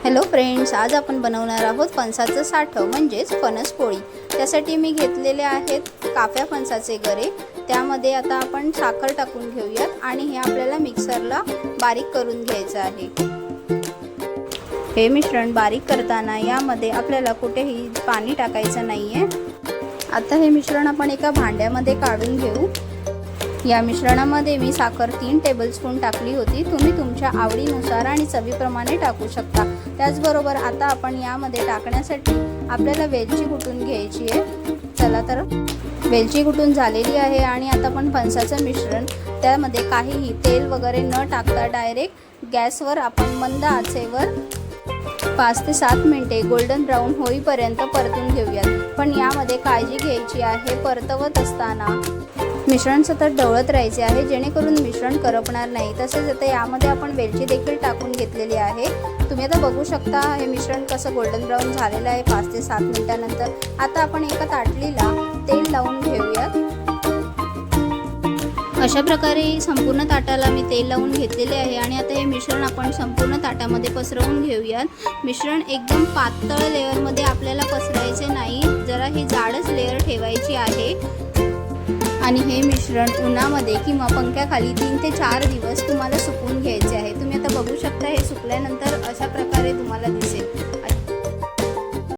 Hello friends, आज आपण बनवणार आहोत फणसाचं साठं म्हणजेच फणस पोळी। त्यासाठी मी घेतलेले आहेत काफ्या फणसाचे गरे। त्यामध्ये आता आपण साखर टाकून घेऊयात आणि हे आपल्याला मिक्सरला बारीक करून घ्यायचं आहे। हे मिश्रण बारीक करताना यामध्ये आपल्याला कुठेही पाणी टाकायचं नाहीये। आता हे मिश्रण आपण एका भांड्यामध्ये काढून घेऊ। या मिश्रणामध्ये मी साखर 3 टेबलस्पून टाकली होती। तुम्ही तुमच्या आवडीनुसार आणि चवीप्रमाणे टाकू शकता। त्याचबरोबर आता आपण यामध्ये टाकण्यासाठी आपल्याला वेलची कुटून घ्यायची आहे। चला तर वेलची कुटून झालेली आहे आणि आता आपण फणसाचं मिश्रण त्यामध्ये काहीही तेल वगैरे न टाकता डायरेक्ट गॅसवर आपण मंद आचेवर 5 ते 7 मिनिटे गोल्डन ब्राउन होईपर्यंत परतून घेऊयात। पण यामध्ये काळजी घ्यायची आहे, परतवत असताना मिश्रण सतत ढवळत राहायचे आहे जेणेकरून मिश्रण करपणार नाही। तसेच आता यामध्ये आपण वेलची देखील टाकून घेतलेली आहे। तुम्ही आता बघू शकता हे मिश्रण कसं गोल्डन ब्राउन झालेलं आहे 5 ते 7 मिनिटांनंतर। आता आपण एका ताटलीला तेल लावून घेऊयात। अशा प्रकारे संपूर्ण ताटाला मी तेल लावून घेतलेले आहे आणि आता हे मिश्रण आपण संपूर्ण ताटामध्ये पसरवून घेऊयात। मिश्रण एकदम पातळ लेअरमध्ये आपल्याला पसरायचे नाही, जरा ही जाडच लेअर ठेवायची आहे। आणि हे मिश्रण उन्हामध्ये किंवा पंख्याखाली 3 ते 4 दिवस तुम्हाला सुकवून घ्यायचे आहे। तुम्ही आता बघू शकता हे सुकल्यानंतर अशा प्रकारे तुम्हाला दिसेल।